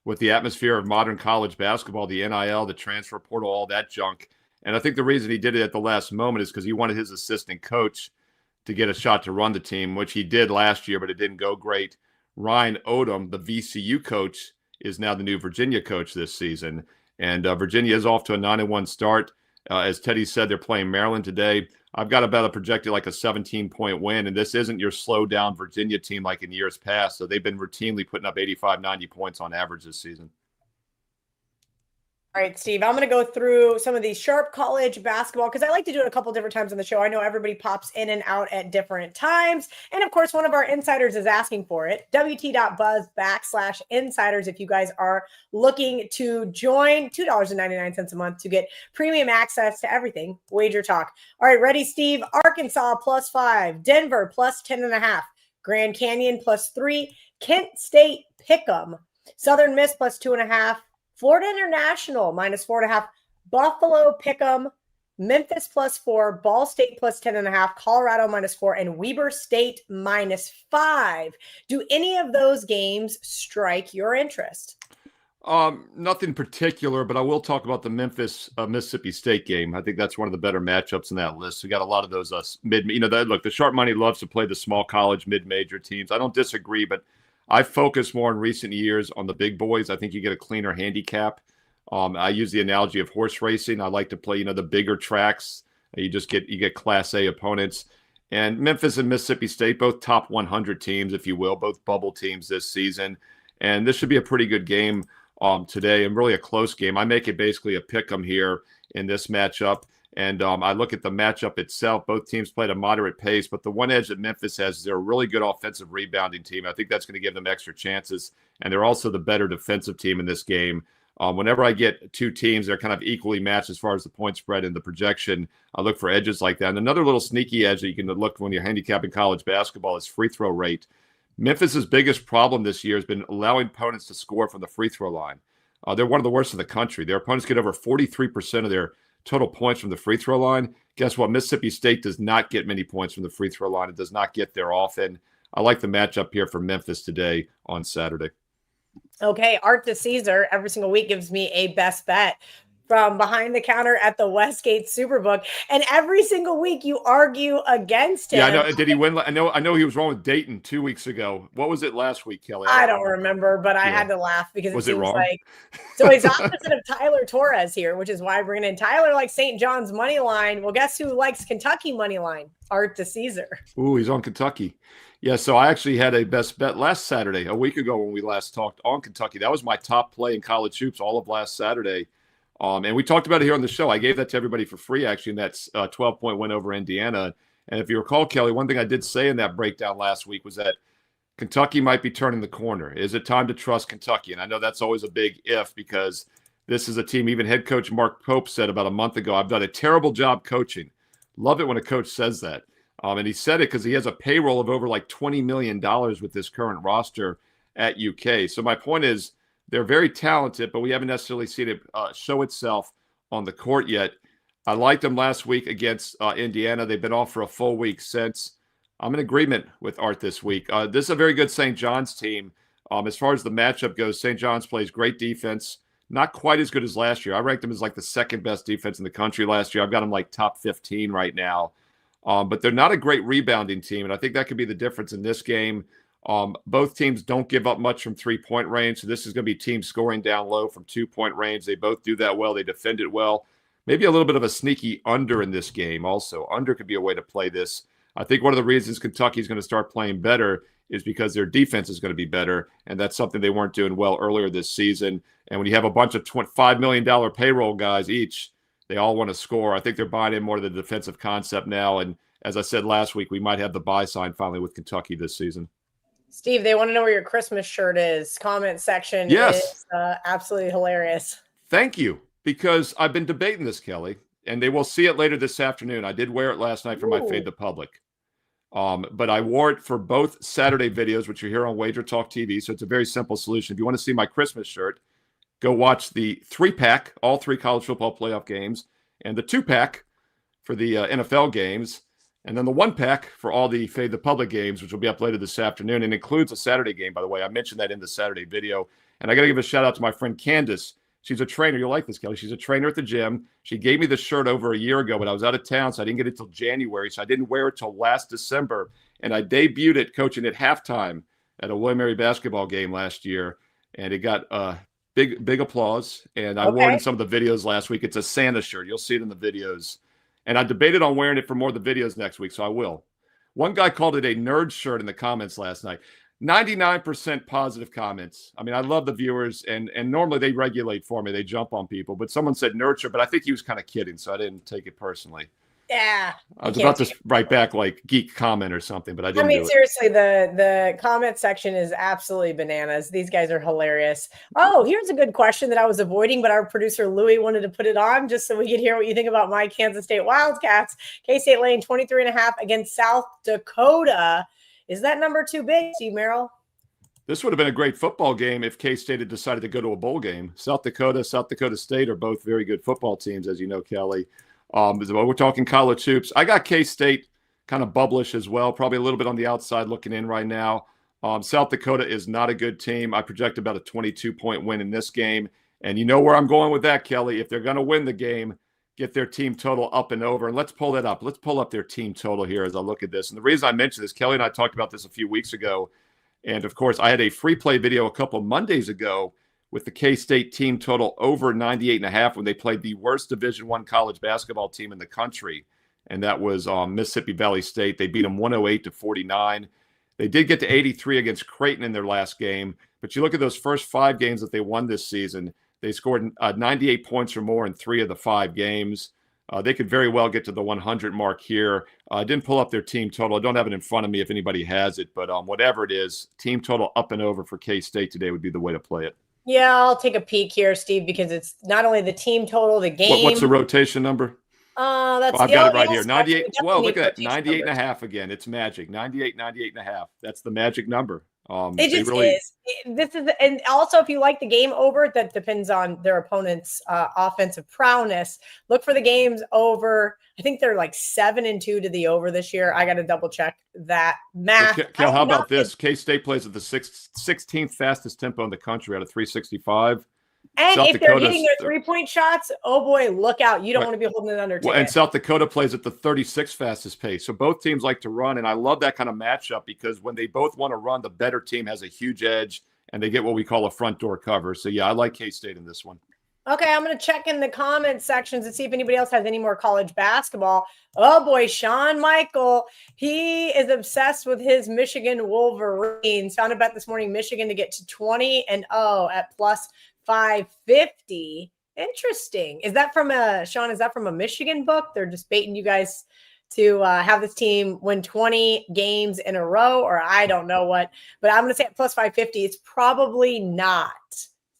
D: with the atmosphere of modern college basketball, the NIL, the transfer portal, all that junk. And I think the reason he did it at the last moment is because he wanted his assistant coach to get a shot to run the team, which he did last year, but it didn't go great. Ryan Odom, the VCU coach, is now the new Virginia coach this season. And Virginia is off to a 9-1 start. As Teddy said, they're playing Maryland today. I've got about a projected like a 17-point win, and this isn't your slow-down Virginia team like in years past. So they've been routinely putting up 85, 90 points on average this season.
B: All right, Steve, I'm going to go through some of these sharp college basketball because I like to do it a couple different times on the show. I know everybody pops in and out at different times. And of course, one of our insiders is asking for it. WT.buzz/insiders if you guys are looking to join. $2.99 a month to get premium access to everything WagerTalk. All right, ready, Steve? Arkansas +5, Denver +10.5, Grand Canyon +3, Kent State Pick'em, Southern Miss +2.5, Florida International -4.5, Buffalo Pick'em, Memphis +4, Ball State +10.5, Colorado -4, and Weber State -5. Do any of those games strike your interest?
D: Nothing particular, but I will talk about the Memphis Mississippi State game. I think that's one of the better matchups in that list. We got a lot of those look, the sharp money loves to play the small college mid-major teams. I don't disagree, but I focus more in recent years on the big boys. I think you get a cleaner handicap. I use the analogy of horse racing. I like to play, the bigger tracks. You get Class A opponents. And Memphis and Mississippi State, both top 100 teams, if you will, both bubble teams this season. And this should be a pretty good game today, and really a close game. I make it basically a pick 'em here in this matchup. And I look at the matchup itself. Both teams played a moderate pace, but the one edge that Memphis has is they're a really good offensive rebounding team. I think that's going to give them extra chances. And they're also the better defensive team in this game. Whenever I get two teams that are kind of equally matched as far as the point spread and the projection, I look for edges like that. And another little sneaky edge that you can look when you're handicapping college basketball is free throw rate. Memphis's biggest problem this year has been allowing opponents to score from the free throw line. They're one of the worst in the country. Their opponents get over 43% of their total points from the free throw line. Guess what? Mississippi State does not get many points from the free throw line. It does not get there often. I like the matchup here for Memphis today on Saturday.
B: Okay, Art DeCesar every single week gives me a best bet from behind the counter at the Westgate Superbook, and every single week you argue against him.
D: Yeah, I know. Did he win? I know he was wrong with Dayton 2 weeks ago. What was it last week, Kelly?
B: I don't remember, but I had to laugh because
D: was
B: it seems
D: wrong?
B: like so he's opposite of Tyler Torres here, which is why we're bringing in Tyler likes St. John's money line. Well, guess who likes Kentucky money line? Art DeCesar.
D: Ooh, he's on Kentucky. Yeah, so I actually had a best bet last Saturday, a week ago when we last talked on Kentucky. That was my top play in college hoops all of last Saturday. And we talked about it here on the show. I gave that to everybody for free, actually, and that's 12-point win over Indiana. And if you recall, Kelly, one thing I did say in that breakdown last week was that Kentucky might be turning the corner. Is it time to trust Kentucky? And I know that's always a big if because this is a team, even head coach Mark Pope said about a month ago, I've done a terrible job coaching. Love it when a coach says that. And he said it because he has a payroll of over like $20 million with this current roster at UK. So my point is they're very talented, but we haven't necessarily seen it show itself on the court yet. I liked them last week against Indiana. They've been off for a full week since. I'm in agreement with Art this week. This is a very good St. John's team. As far as the matchup goes, St. John's plays great defense. Not quite as good as last year. I ranked them as like the second best defense in the country last year. I've got them like top 15 right now. But they're not a great rebounding team, and I think that could be the difference in this game. Both teams don't give up much from three-point range, so this is going to be teams scoring down low from two-point range. They both do that well. They defend it well. Maybe a little bit of a sneaky under in this game also. Under could be a way to play this. I think one of the reasons Kentucky's going to start playing better is because their defense is going to be better, and that's something they weren't doing well earlier this season. And when you have a bunch of $5 million payroll guys each, they all want to score. I think they're buying in more to the defensive concept now. And as I said last week, we might have the buy sign finally with Kentucky this season.
B: Steve, they want to know where your Christmas shirt is. Comment section
D: is
B: absolutely hilarious.
D: Thank you, because I've been debating this, Kelly, and they will see it later this afternoon. I did wear it last night for my Fade the Public. But I wore it for both Saturday videos, which are here on WagerTalk TV. So it's a very simple solution. If you want to see my Christmas shirt, go watch the 3-pack, all 3 college football playoff games, and the 2-pack for the NFL games, and then the 1-pack for all the Fade the Public games, which will be up later this afternoon, and includes a Saturday game, by the way. I mentioned that in the Saturday video. And I got to give a shout out to my friend Candace. She's a trainer. You'll like this, Kelly. She's a trainer at the gym. She gave me the shirt over a year ago, but I was out of town, so I didn't get it till January. So I didn't wear it till last December. And I debuted it coaching at halftime at a William Mary basketball game last year. And it got big applause. And I wore it in some of the videos last week. It's a Santa shirt. You'll see it in the videos. And I debated on wearing it for more of the videos next week, so I will. One guy called it a nerd shirt in the comments last night. 99% positive comments. I mean, I love the viewers, and normally they regulate for me. They jump on people. But someone said nerd shirt, but I think he was kind of kidding, so I didn't take it personally.
B: Yeah.
D: I was about to write back like geek comment or something, but I didn't.
B: I mean, seriously, the comment section is absolutely bananas. These guys are hilarious. Oh, here's a good question that I was avoiding, but our producer Louie wanted to put it on just so we could hear what you think about my Kansas State Wildcats. K-State laying 23.5 against South Dakota. Is that number too big, Steve Merrill?
D: This would have been a great football game if K-State had decided to go to a bowl game. South Dakota State are both very good football teams, as you know, Kelly. We're talking college hoops. I got K-State kind of bubblish as well, probably a little bit on the outside looking in right now. South Dakota is not a good team. I project about a 22-point win in this game. And you know where I'm going with that, Kelly. If they're going to win the game, get their team total up and over. And let's pull that up. Let's pull up their team total here as I look at this. And the reason I mentioned this, Kelly and I talked about this a few weeks ago. And, of course, I had a free play video a couple of Mondays ago with the K-State team total over 98.5 when they played the worst Division I college basketball team in the country, and that was Mississippi Valley State. They beat them 108-49. They did get to 83 against Creighton in their last game, but you look at those first 5 games that they won this season, they scored 98 points or more in 3 of the 5 games. They could very well get to the 100 mark here. I didn't pull up their team total. I don't have it in front of me if anybody has it, but whatever it is, team total up and over for K-State today would be the way to play it.
B: Yeah, I'll take a peek here, Steve, because it's not only the team total, the game.
D: What's the rotation number?
B: That's
D: I've got it right here. 98. Well, look at that. 98.5 again. It's magic. 98.5. That's the magic number.
B: It just is. And also, if you like the game over, that depends on their opponent's offensive prowess. Look for the games over. I think they're like 7-2 to the over this year. I got to double check that math.
D: Well, Kel, how about this? K-State plays at the 16th fastest tempo in the country out of 365.
B: And
D: South
B: if they're
D: Dakota's
B: hitting their 3-point shots, oh boy, look out. You don't want to be holding it under.
D: Well, and South Dakota plays at the 36th fastest pace. So both teams like to run. And I love that kind of matchup because when they both want to run, the better team has a huge edge and they get what we call a front door cover. So, yeah, I like K-State in this one.
B: Okay, I'm going to check in the comment sections and see if anybody else has any more college basketball. Oh, boy, Sean Michael. He is obsessed with his Michigan Wolverines. Found a bet this morning, Michigan to get to 20-0 at plus 550. Interesting. Is that from Sean, is that from a Michigan book? They're just baiting you guys to have this team win 20 games in a row, or I don't know what, but I'm going to say at plus 550. It's probably not,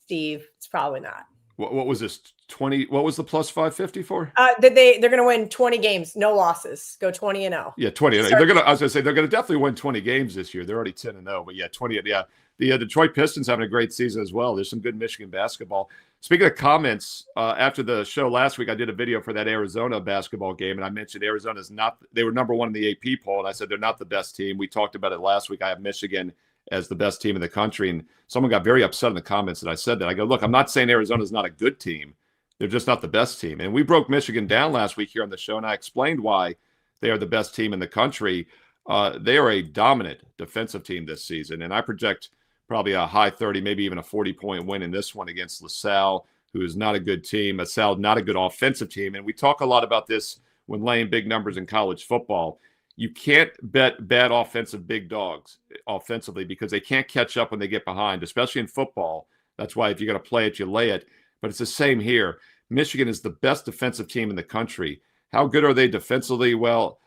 B: Steve. It's probably not.
D: What was this 20? What was the plus 550 for?
B: They're going to win 20 games, no losses, go 20-0.
D: Yeah, 20. They're gonna. I was gonna say they're gonna definitely win 20 games this year. They're already 10-0, but yeah, 20. Yeah, the Detroit Pistons having a great season as well. There's some good Michigan basketball. Speaking of comments, after the show last week, I did a video for that Arizona basketball game, and I mentioned Arizona's not. They were number 1 in the AP poll, and I said they're not the best team. We talked about it last week. I have Michigan as the best team in the country, and someone got very upset in the comments that I said that. I go, look, I'm not saying Arizona's not a good team. They're just not the best team. And we broke Michigan down last week here on the show, and I explained why they are the best team in the country. They are a dominant defensive team this season, and I project probably a high 30, maybe even a 40-point win in this one against LaSalle, who is not a good team. LaSalle, not a good offensive team. And we talk a lot about this when laying big numbers in college football. You can't bet bad offensive big dogs offensively because they can't catch up when they get behind, especially in football. That's why if you're going to play it, you lay it. But it's the same here. Michigan is the best defensive team in the country. How good are they defensively? Well,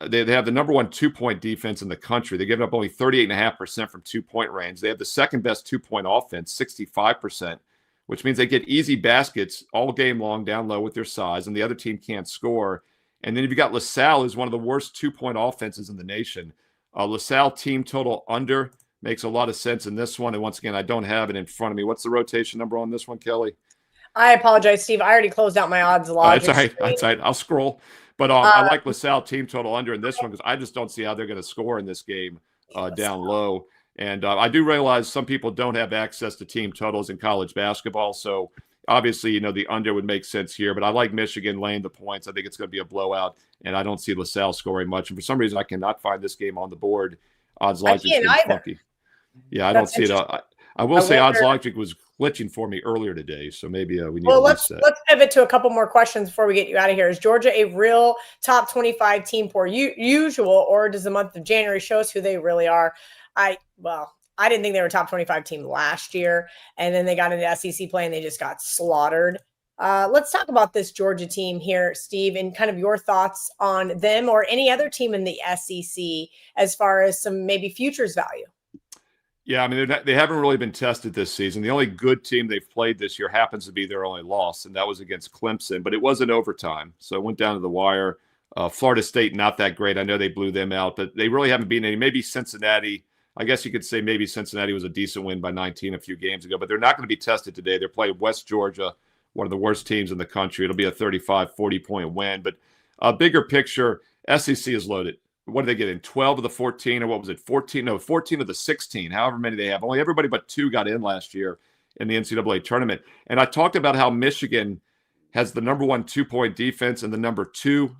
D: they have the number 1 2-point defense in the country. They give up only 38.5% from 2-point range. They have the second best 2-point offense, 65%, which means they get easy baskets all game long down low with their size, and the other team can't score. And then you've got LaSalle, who's one of the worst 2-point offenses in the nation. LaSalle team total under makes a lot of sense in this one. And once again, I don't have it in front of me. What's the rotation number on this one, Kelly?
B: I apologize, Steve. I already closed out my odds logic.
D: That's all right. That's all right. I'll scroll. But I like LaSalle team total under in this one because I just don't see how they're going to score in this game down low. And I do realize some people don't have access to team totals in college basketball. So obviously, the under would make sense here. But I like Michigan laying the points. I think it's going to be a blowout. And I don't see LaSalle scoring much. And for some reason, I cannot find this game on the board. Odds logic is funky. Yeah, I don't see it. I will say odds logic was glitching for me earlier today, so maybe we need to reset.
B: Let's pivot to a couple more questions before we get you out of here. Is Georgia a real top 25 team for usual, or does the month of January show us who they really are? I didn't think they were a top 25 team last year, and then they got into SEC play and they just got slaughtered. Let's talk about this Georgia team here, Steve, and kind of your thoughts on them or any other team in the SEC as far as some maybe futures value.
D: Yeah, I mean, they haven't really been tested this season. The only good team they've played this year happens to be their only loss, and that was against Clemson, but it was in overtime, so it went down to the wire. Florida State, not that great. I know they blew them out, but they really haven't beaten any. Maybe Cincinnati. I guess you could say maybe Cincinnati was a decent win by 19 a few games ago, but they're not going to be tested today. They're playing West Georgia, one of the worst teams in the country. It'll be a 35, 40-point win, but a bigger picture, SEC is loaded. What did they get in? 12 of the 14, or what was it? 14? No, 14 of the 16, however many they have. Only everybody but 2 got in last year in the NCAA tournament. And I talked about how Michigan has the number 1 2-point defense and the number 2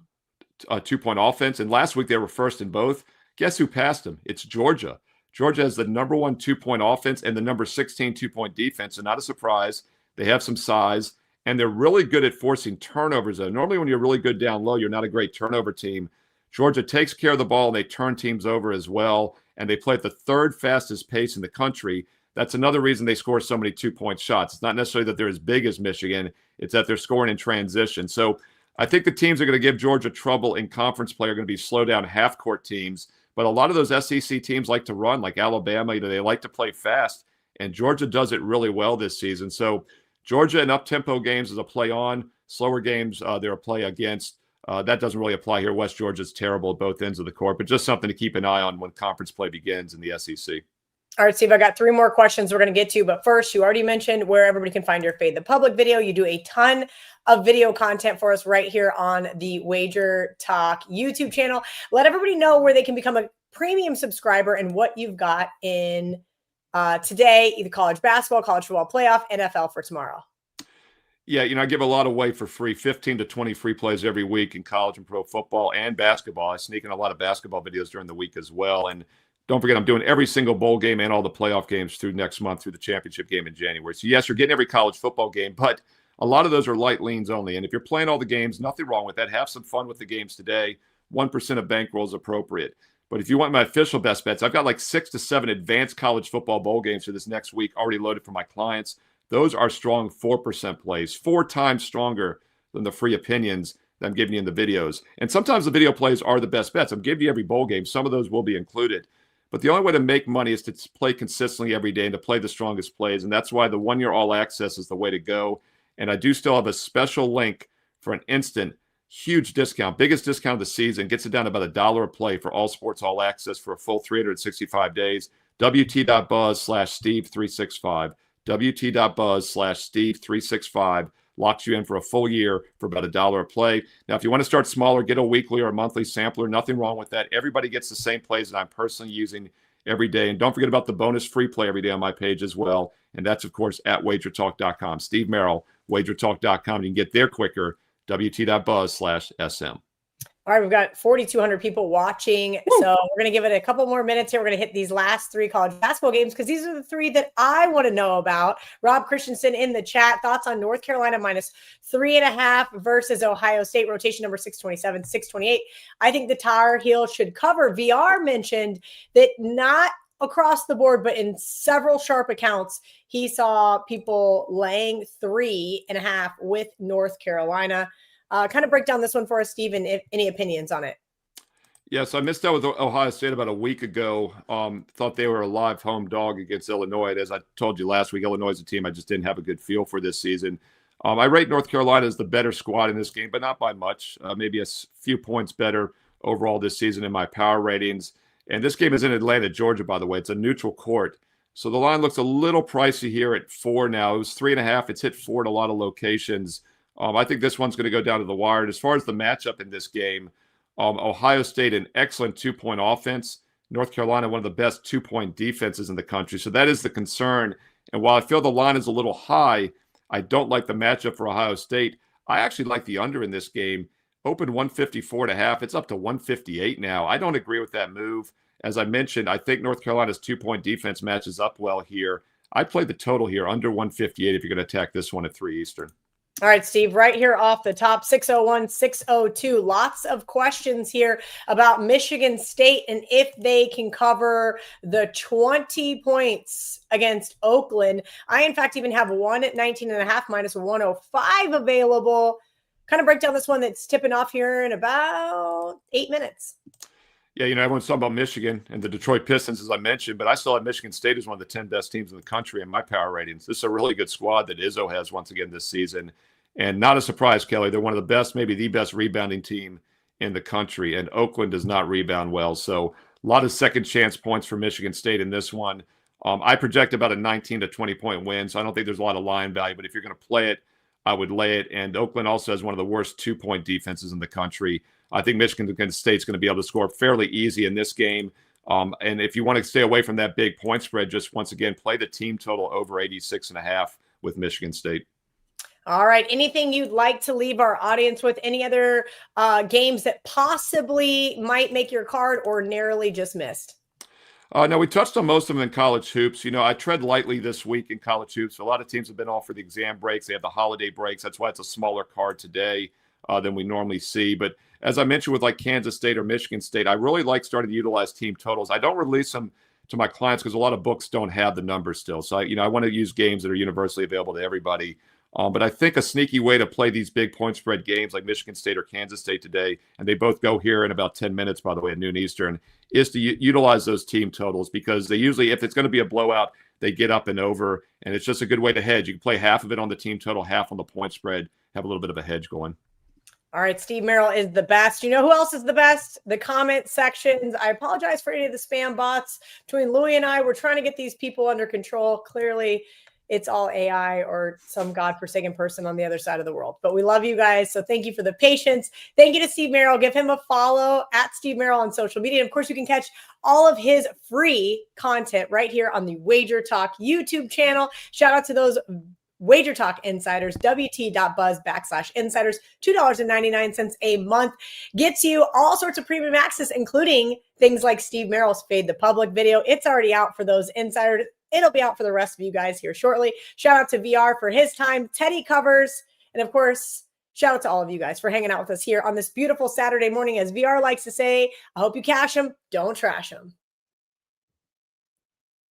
D: 2-point offense. And last week they were first in both. Guess who passed them? It's Georgia. Georgia has the number 1 2-point offense and the number 16 2-point defense. And not a surprise. They have some size, and they're really good at forcing turnovers. Normally when you're really good down low, you're not a great turnover team. Georgia takes care of the ball, and they turn teams over as well, and they play at the 3rd fastest pace in the country. That's another reason they score so many 2-point shots. It's not necessarily that they're as big as Michigan. It's that they're scoring in transition. So I think the teams that are going to give Georgia trouble in conference play are going to be slow down half-court teams. But a lot of those SEC teams like to run, like Alabama. They like to play fast, and Georgia does it really well this season. So Georgia in up-tempo games is a play on. Slower games, they're a play against. That doesn't really apply here. West Georgia's terrible at both ends of the court, but just something to keep an eye on when conference play begins in the SEC.
B: All right, Steve, I got 3 more questions we're going to get to. But first, you already mentioned where everybody can find your Fade the Public video. You do a ton of video content for us right here on the WagerTalk YouTube channel. Let everybody know where they can become a premium subscriber and what you've got in today, either college basketball, college football playoff, NFL for tomorrow.
D: Yeah, I give a lot away for free, 15 to 20 free plays every week in college and pro football and basketball. I sneak in a lot of basketball videos during the week as well. And don't forget, I'm doing every single bowl game and all the playoff games through next month through the championship game in January. So, yes, you're getting every college football game, but a lot of those are light leans only. And if you're playing all the games, nothing wrong with that. Have some fun with the games today. 1% of bankroll is appropriate. But if you want my official best bets, I've got like 6 to 7 advanced college football bowl games for this next week already loaded for my clients. Those are strong 4% plays, 4 times stronger than the free opinions that I'm giving you in the videos. And sometimes the video plays are the best bets. I'm giving you every bowl game. Some of those will be included. But the only way to make money is to play consistently every day and to play the strongest plays. And that's why the 1-year all access is the way to go. And I do still have a special link for an instant huge discount, biggest discount of the season, gets it down to about $1 a play for all sports, all access for a full 365 days. WT.buzz/Steve365. WT.buzz/Steve365 locks you in for a full year for about $1 a play. Now, if you want to start smaller, get a weekly or a monthly sampler. Nothing wrong with that. Everybody gets the same plays that I'm personally using every day. And don't forget about the bonus free play every day on my page as well. And that's, of course, at WagerTalk.com. Steve Merrill, WagerTalk.com. You can get there quicker. WT.buzz/SM.
B: All right, we've got 4,200 people watching. So we're going to give it a couple more minutes here. We're going to hit these last 3 college basketball games because these are the 3 that I want to know about. Rob Christensen in the chat. Thoughts on North Carolina -3.5 versus Ohio State, rotation number 627, 628. I think the Tar Heels should cover. VR mentioned that not across the board, but in several sharp accounts, he saw people laying 3.5 with North Carolina. Kind of break down this one for us, Stephen, if any opinions on it.
D: Yes, I missed out with Ohio State about a week ago. Thought they were a live home dog against Illinois. As I told you last week, Illinois is a team I just didn't have a good feel for this season. I rate North Carolina as the better squad in this game, but not by much. Maybe a few points better overall this season in my power ratings. And this game is in Atlanta, Georgia, by the way. It's a neutral court. So the line looks a little pricey here at 4 now. It was 3.5. It's hit 4 at a lot of locations. I think this one's going to go down to the wire. And as far as the matchup in this game, Ohio State, an excellent 2-point offense. North Carolina, one of the best 2-point defenses in the country. So that is the concern. And while I feel the line is a little high, I don't like the matchup for Ohio State. I actually like the under in this game. Opened 154.5. It's up to 158 now. I don't agree with that move. As I mentioned, I think North Carolina's 2-point defense matches up well here. I play the total here under 158 if you're going to attack this one at 3 Eastern.
B: All right, Steve, right here off the top, 601, 602. Lots of questions here about Michigan State and if they can cover the 20 points against Oakland. I, in fact, even have one at 19.5 -105 available. Kind of break down this one that's tipping off here in about 8 minutes.
D: Yeah, everyone's talking about Michigan and the Detroit Pistons, as I mentioned, but I still have Michigan State as one of the 10 best teams in the country in my power ratings. This is a really good squad that Izzo has once again this season. And not a surprise, Kelly. They're one of the best, maybe the best rebounding team in the country. And Oakland does not rebound well. So a lot of second chance points for Michigan State in this one. I project about a 19 to 20 point win. So I don't think there's a lot of line value. But if you're going to play it, I would lay it. And Oakland also has one of the worst 2-point defenses in the country. I think Michigan State's going to be able to score fairly easy in this game. And if you want to stay away from that big point spread, just once again, play the team total over 86.5 with Michigan State.
B: All right. Anything you'd like to leave our audience with? Any other games that possibly might make your card or narrowly just missed?
D: No, we touched on most of them in college hoops. I tread lightly this week in college hoops. A lot of teams have been off for the exam breaks. They have the holiday breaks. That's why it's a smaller card today than we normally see. But as I mentioned with like Kansas State or Michigan State, I really like starting to utilize team totals. I don't release them to my clients because a lot of books don't have the numbers still. So, I want to use games that are universally available to everybody. But I think a sneaky way to play these big point spread games like Michigan State or Kansas State today, and they both go here in about 10 minutes, by the way, at noon Eastern, is to utilize those team totals because they usually, if it's going to be a blowout, they get up and over, and it's just a good way to hedge. You can play half of it on the team total, half on the point spread, have a little bit of a hedge going.
B: All right, Steve Merrill is the best. You know who else is the best? The comment sections. I apologize for any of the spam bots. Between Louie and I, we're trying to get these people under control. Clearly, it's all AI or some godforsaken person on the other side of the world. But we love you guys. So thank you for the patience. Thank you to Steve Merrill. Give him a follow at Steve Merrill on social media. And of course, you can catch all of his free content right here on the WagerTalk YouTube channel. Shout out to those WagerTalk insiders, WT.buzz/insiders, $2.99 a month. Gets you all sorts of premium access, including things like Steve Merrill's Fade the Public video. It's already out for those insiders. It'll be out for the rest of you guys here shortly. Shout out to VR for his time, Teddy covers, and of course, shout out to all of you guys for hanging out with us here on this beautiful Saturday morning. As VR likes to say, I hope you cash them, don't trash them.